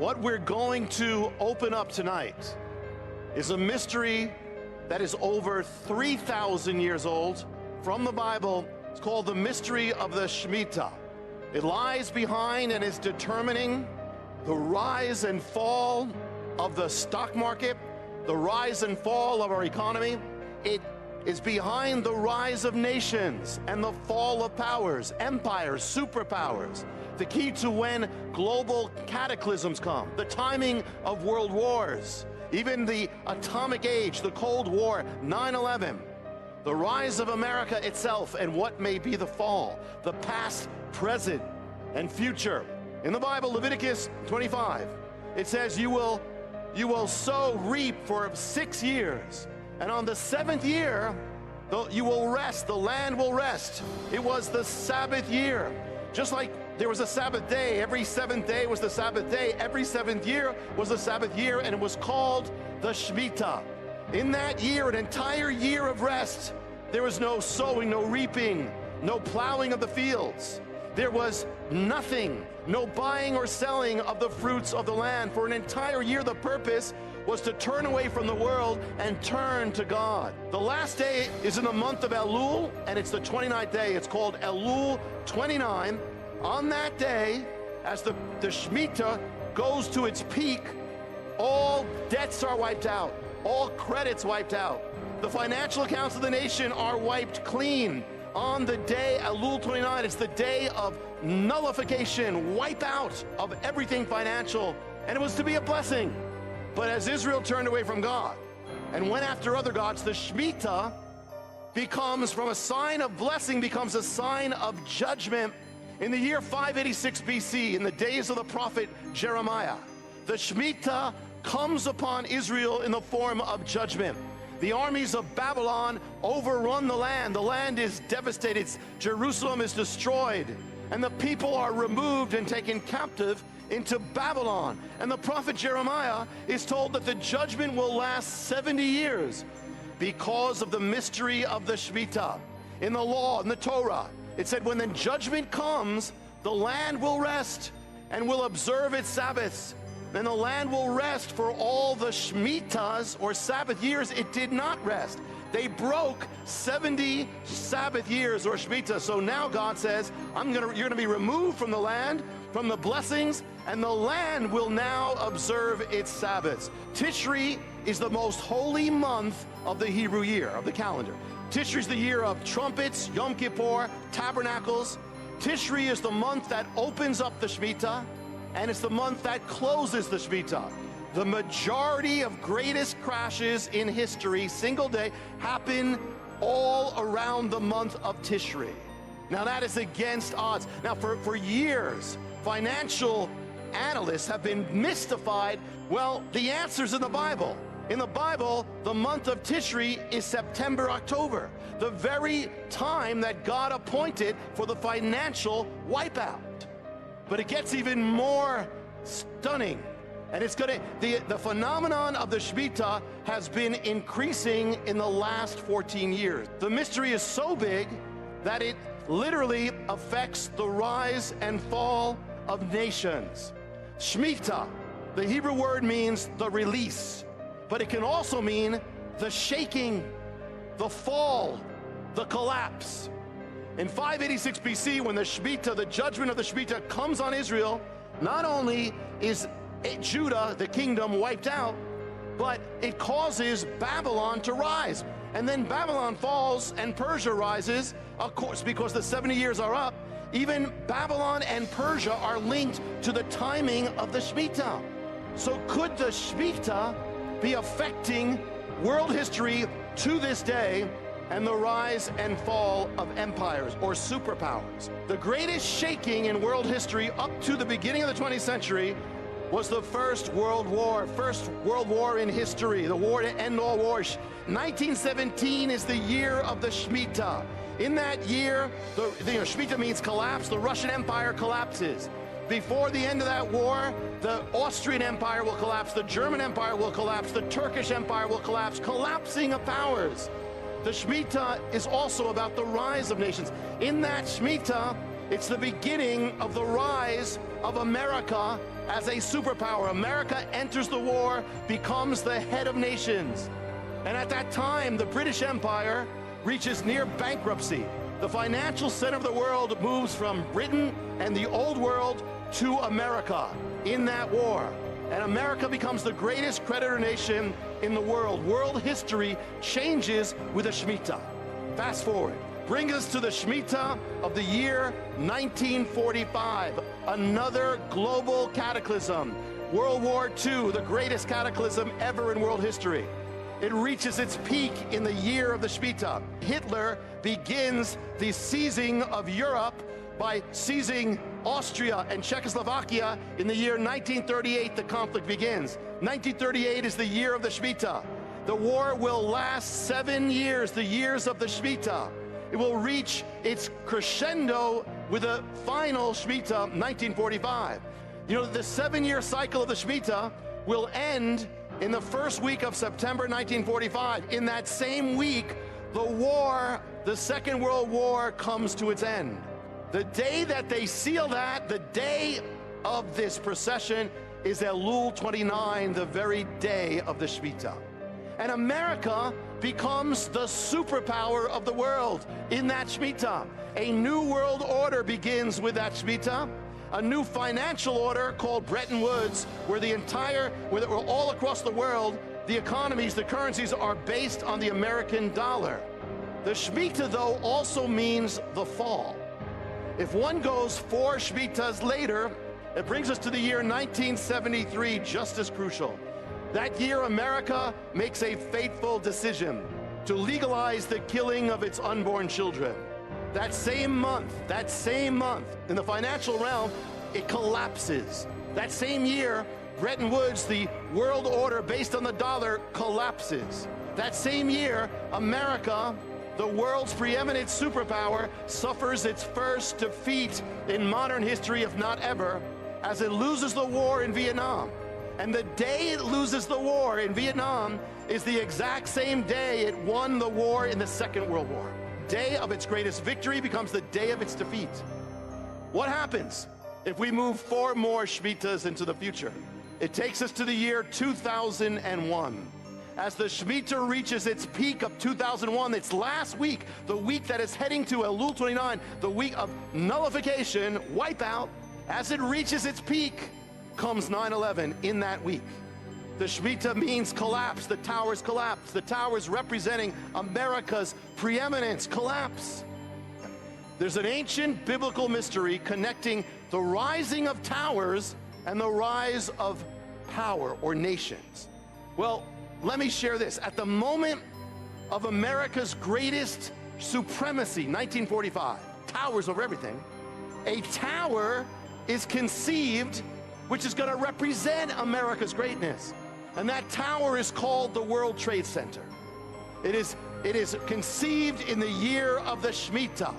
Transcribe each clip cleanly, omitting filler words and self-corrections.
What we're going to open up tonight is a mystery that is over 3,000 years old from the Bible. It's called the mystery of the Shemitah. It lies behind and is determining the rise and fall of the stock market, the rise and fall of our economy. It is behind the rise of nations and the fall of powers, empires, superpowers. The key to when global cataclysms come, the timing of world wars, even the atomic age, the Cold War, 9/11, the rise of America itself, and what may be the fall, the past, present, and future. In the Bible, Leviticus 25, it says, you will sow, reap for 6 years, and on the 7th year, you will rest, the land will rest. It was the Sabbath year. Just like there was a Sabbath day, every 7th day was the Sabbath day, every 7th year was the Sabbath year, and it was called the Shemitah. In that year, an entire year of rest, there was no sowing, no reaping, no plowing of the fields. There was nothing, no buying or selling of the fruits of the land. For an entire year, the purpose was to turn away from the world and turn to God. The last day is in the month of Elul, and it's the 29th day. It's called Elul 29. On that day, as the Shemitah goes to its peak, all debts are wiped out, all credits wiped out. The financial accounts of the nation are wiped clean. On the day, Elul 29, it's the day of nullification, wipe out of everything financial, and it was to be a blessing. But as Israel turned away from God and went after other gods, the Shemitah becomes, from a sign of blessing, becomes a sign of judgment. In the year 586 BC, in the days of the prophet Jeremiah, the Shemitah comes upon Israel in the form of judgment. The armies of Babylon overrun the land. The land is devastated. Jerusalem is destroyed. And the people are removed and taken captive into Babylon. And the prophet Jeremiah is told that the judgment will last 70 years because of the mystery of the Shemitah. In the law, in the Torah, it said when the judgment comes, the land will rest and will observe its Sabbaths. And the land will rest. For all the Shemitahs, or Sabbath years, it did not rest. They broke 70 Sabbath years, or Shemitah. So now God says, you're gonna be removed from the land, from the blessings, and the land will now observe its Sabbaths. Tishri is the most holy month of the Hebrew year, of the calendar. Tishri is the year of trumpets, Yom Kippur, tabernacles. Tishri is the month that opens up the Shemitah, and it's the month that closes the Shemitah. The majority of greatest crashes in history, single day, happen all around the month of Tishri. Now that is against odds. Now for years, financial analysts have been mystified. Well, the answer's in the Bible. In the Bible, the month of Tishri is September, October, the very time that God appointed for the financial wipeout. But it gets even more stunning. And it's the phenomenon of the Shemitah has been increasing in the last 14 years. The mystery is so big that it literally affects the rise and fall of nations. Shemitah, the Hebrew word means the release, but it can also mean the shaking, the fall, the collapse. In 586 BC, when the Shemitah, the judgment of the Shemitah comes on Israel, not only is Judah, the kingdom, wiped out, but it causes Babylon to rise. And then Babylon falls and Persia rises, of course, because the 70 years are up. Even Babylon and Persia are linked to the timing of the Shemitah. So could the Shemitah be affecting world history to this day, and the rise and fall of empires or superpowers? The greatest shaking in world history up to the beginning of the 20th century was the First World War in history, the war to end all wars. 1917 is the year of the Shemitah. In that year, Shemitah means collapse. The Russian Empire collapses. Before the end of that war, the Austrian Empire will collapse, the German Empire will collapse, the Turkish Empire will collapse, collapsing of powers. The Shemitah is also about the rise of nations. In that Shemitah, It's the beginning of the rise of America as a superpower. America enters the war, becomes the head of nations. And at that time, the British Empire reaches near bankruptcy. The financial center of the world moves from Britain and the old world to America in that war. And America becomes the greatest creditor nation in the world. World history changes with the Shemitah. Fast forward. Bring us to the Shemitah of the year 1945. Another global cataclysm. World War II, the greatest cataclysm ever in world history. It reaches its peak in the year of the Shemitah. Hitler begins the seizing of Europe by seizing Austria and Czechoslovakia. In the year 1938, the conflict begins. 1938 is the year of the Shemitah. The war will last 7 years, the years of the Shemitah. It will reach its crescendo with a final Shemitah, 1945. You know, the 7-year cycle of the Shemitah will end in the first week of September 1945. In that same week, the war, the Second World War, comes to its end. The day that they seal that, the day of this procession, is Elul 29, the very day of the Shemitah. And America becomes the superpower of the world in that Shemitah. A new world order begins with that Shemitah. A new financial order called Bretton Woods, where all across the world, the economies, the currencies are based on the American dollar. The Shemitah, though, also means the fall. If one goes 4 Shemitahs later, it brings us to the year 1973, just as crucial. That year, America makes a fateful decision to legalize the killing of its unborn children. That same month, in the financial realm, it collapses. That same year, Bretton Woods, the world order based on the dollar, collapses. That same year, America, the world's preeminent superpower, suffers its first defeat in modern history, if not ever, as it loses the war in Vietnam. And the day it loses the war in Vietnam is the exact same day it won the war in the Second World War. Day of its greatest victory becomes the day of its defeat. What happens if we move 4 more Shemitahs into the future? It takes us to the year 2001. As the Shemitah reaches its peak of 2001, its last week, the week that is heading to Elul 29, the week of nullification, wipeout, as it reaches its peak, comes 9/11 in that week. The Shemitah means collapse. The towers collapse. The towers representing America's preeminence collapse. There's an ancient biblical mystery connecting the rising of towers and the rise of power or nations. Well, let me share this. At the moment of America's greatest supremacy, 1945, towers over everything, a tower is conceived which is going to represent America's greatness. And that tower is called the World Trade Center. It is conceived in the year of the Shemitah.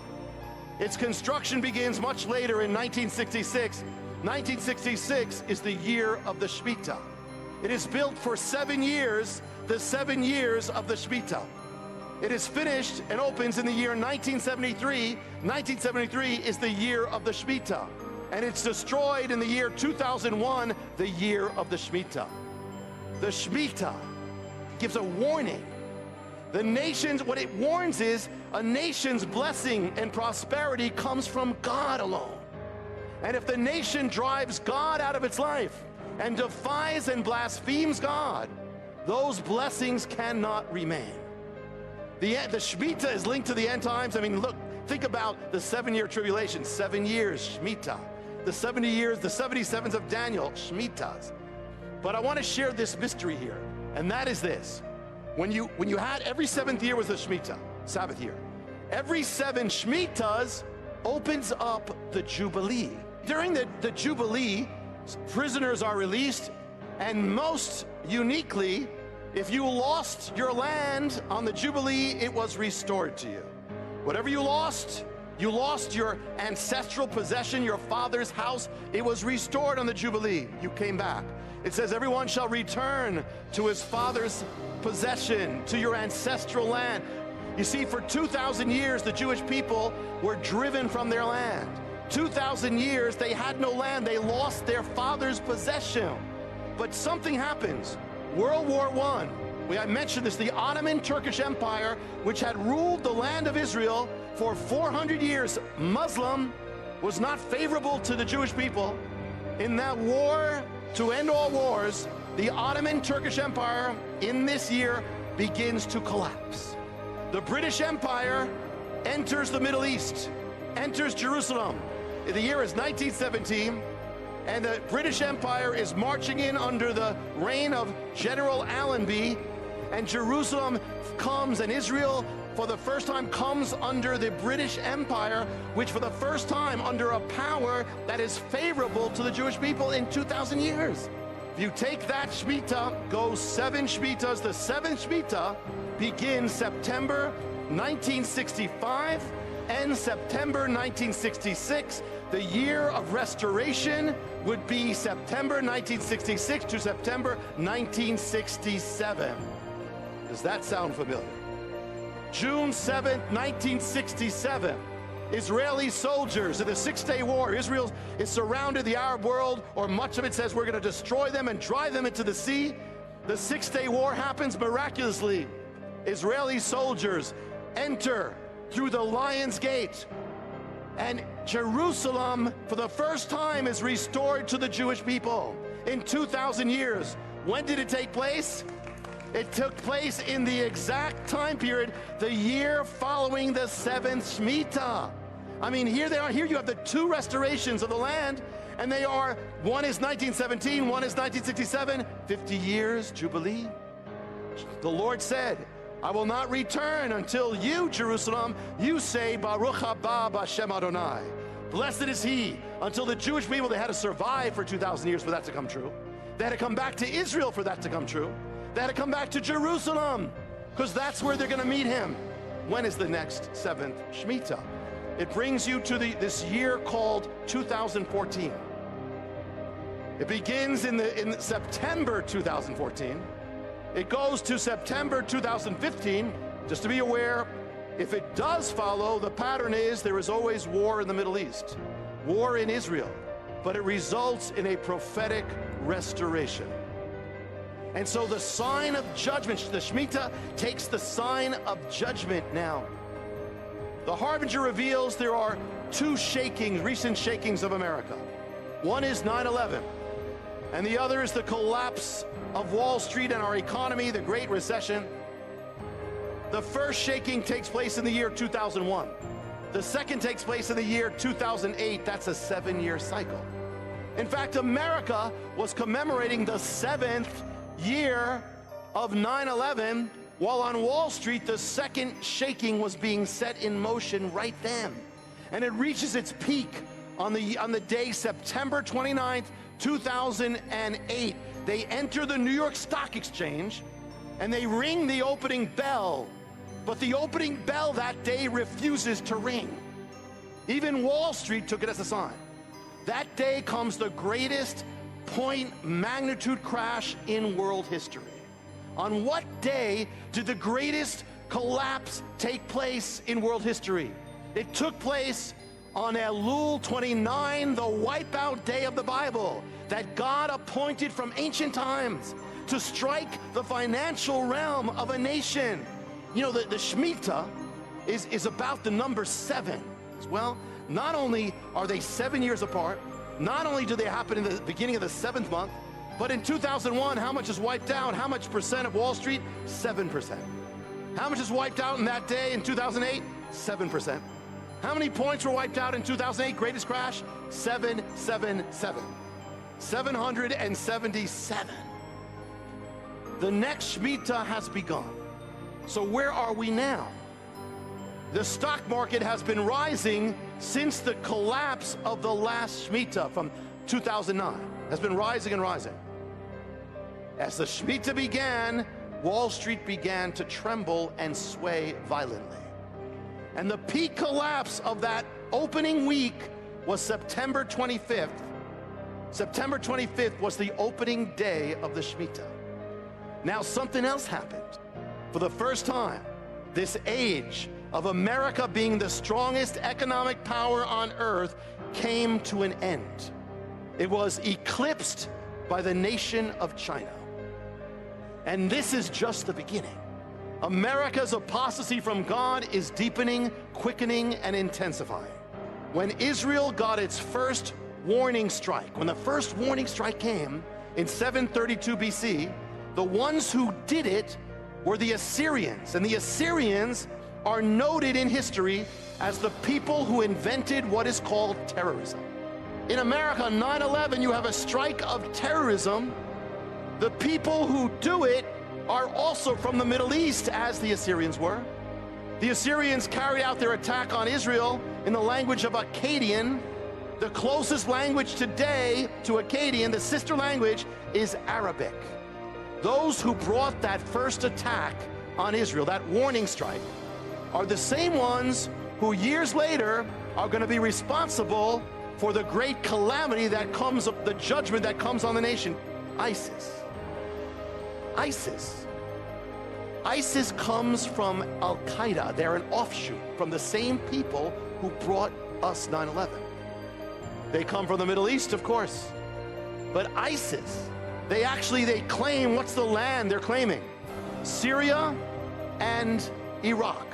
Its construction begins much later in 1966. 1966 is the year of the Shemitah. It is built for 7 years, the 7 years of the Shemitah. It is finished and opens in the year 1973. 1973 is the year of the Shemitah. And it's destroyed in the year 2001, the year of the Shemitah. The Shemitah gives a warning. The nations, what it warns is, a nation's blessing and prosperity comes from God alone. And if the nation drives God out of its life and defies and blasphemes God, those blessings cannot remain. The Shemitah is linked to the end times. I mean, look, think about the 7-year tribulation, 7 years, Shemitah. The 70 years, the 77s of Daniel, Shemitahs. But I want to share this mystery here, and that is this. When you had every 7th year was the Shemitah, Sabbath year. Every 7 Shemitahs opens up the Jubilee. During the Jubilee, prisoners are released, and most uniquely, if you lost your land on the Jubilee, it was restored to you. Whatever you lost your ancestral possession, your father's house, it was restored on the Jubilee. You came back. It says everyone shall return to his father's possession, to your ancestral land. You see, for 2,000 years, the Jewish people were driven from their land. 2,000 years, they had no land. They lost their father's possession. But something happens. World War I. I mentioned this, the Ottoman Turkish Empire, which had ruled the land of Israel for 400 years. Muslim, was not favorable to the Jewish people. In that war to end all wars, the Ottoman Turkish Empire in this year begins to collapse. The British Empire enters the Middle East, enters Jerusalem. The year is 1917, and the British Empire is marching in under the reign of General Allenby, and Jerusalem comes, and Israel for the first time comes under the British Empire, which for the first time under a power that is favorable to the Jewish people in 2,000 years. If you take that Shemitah, go 7 Shemitahs, the 7th Shemitah begins September 1965, ends September 1966. The year of restoration would be September 1966 to September 1967. Does that sound familiar? June 7th, 1967. Israeli soldiers in the Six-Day War. Israel is surrounded, the Arab world, or much of it says we're going to destroy them and drive them into the sea. The Six-Day War happens miraculously. Israeli soldiers enter through the Lion's Gate, and Jerusalem, for the first time, is restored to the Jewish people in 2,000 years. When did it take place? It took place in the exact time period, the year following the 7th Shemitah. I mean, here they are. Here you have the 2 restorations of the land, and they are, one is 1917, one is 1967, 50 years, Jubilee. The Lord said, I will not return until you, Jerusalem, you say, Baruch haba b'Hashem Adonai. Blessed is he. Until the Jewish people, they had to survive for 2,000 years for that to come true. They had to come back to Israel for that to come true. They had to come back to Jerusalem, because that's where they're going to meet him. When is the next 7th Shemitah? It brings you to this year called 2014. It begins in September 2014. It goes to September 2015. Just to be aware, if it does follow, the pattern is there is always war in the Middle East, war in Israel, but it results in a prophetic restoration. And so the sign of judgment, the Shemitah takes the sign of judgment now. The Harbinger reveals there are 2 shakings, recent shakings of America. One is 9/11, and the other is the collapse of Wall Street and our economy, the Great Recession. The first shaking takes place in the year 2001. The second takes place in the year 2008. That's a 7-year cycle. In fact, America was commemorating the 7th year of 9/11, while on Wall Street the second shaking was being set in motion right then. And it reaches its peak on the day September 29th, 2008. They enter the New York Stock Exchange and they ring the opening bell, but the opening bell that day refuses to ring. Even Wall Street took it as a sign. That day comes the greatest point magnitude crash in world history. On what day did the greatest collapse take place in world history? It took place on Elul 29, the wipeout day of the Bible, that God appointed from ancient times to strike the financial realm of a nation. You know, the Shemitah is about the number 7. Well, not only are they 7 years apart, not only do they happen in the beginning of the 7th month, but in 2001, how much is wiped out? How much percent of Wall Street? 7%. How much is wiped out in that day in 2008? 7%. How many points were wiped out in 2008, greatest crash? 777. 777. The next Shemitah has begun. So where are we now? The stock market has been rising since the collapse of the last Shemitah from 2009. Has been rising and rising. As the Shemitah began, Wall Street began to tremble and sway violently. And the peak collapse of that opening week was September 25th. September 25th was the opening day of the Shemitah. Now something else happened. For the first time, this age of America being the strongest economic power on earth came to an end. It was eclipsed by the nation of China. And this is just the beginning. America's apostasy from God is deepening, quickening, and intensifying. When Israel got its first warning strike, when the first warning strike came in 732 BC, the ones who did it were the Assyrians. And the Assyrians are noted in history as the people who invented what is called terrorism. In America, 9/11, you have a strike of terrorism. The people who do it are also from the Middle East, as the Assyrians were. The Assyrians carried out their attack on Israel in the language of Akkadian. The closest language today to Akkadian, the sister language, is Arabic. Those who brought that first attack on Israel, that warning strike, are the same ones who years later are going to be responsible for the great calamity that comes, the judgment that comes on the nation. ISIS. ISIS comes from Al-Qaeda. They're an offshoot from the same people who brought us 9/11. They come from the Middle East, of course. But ISIS, they claim, what's the land they're claiming? Syria and Iraq.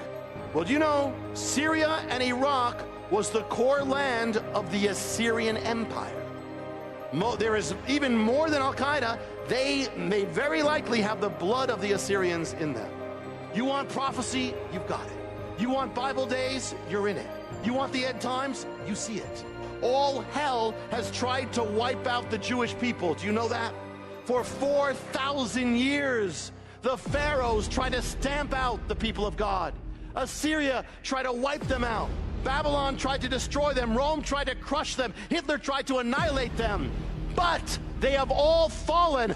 Well, do you know, Syria and Iraq was the core land of the Assyrian Empire. There is even more than Al-Qaeda. They may very likely have the blood of the Assyrians in them. You want prophecy? You've got it. You want Bible days? You're in it. You want the end times? You see it. All hell has tried to wipe out the Jewish people. Do you know that? For 4,000 years, the pharaohs tried to stamp out the people of God. Assyria tried to wipe them out. Babylon tried to destroy them. Rome tried to crush them. Hitler tried to annihilate them. But they have all fallen.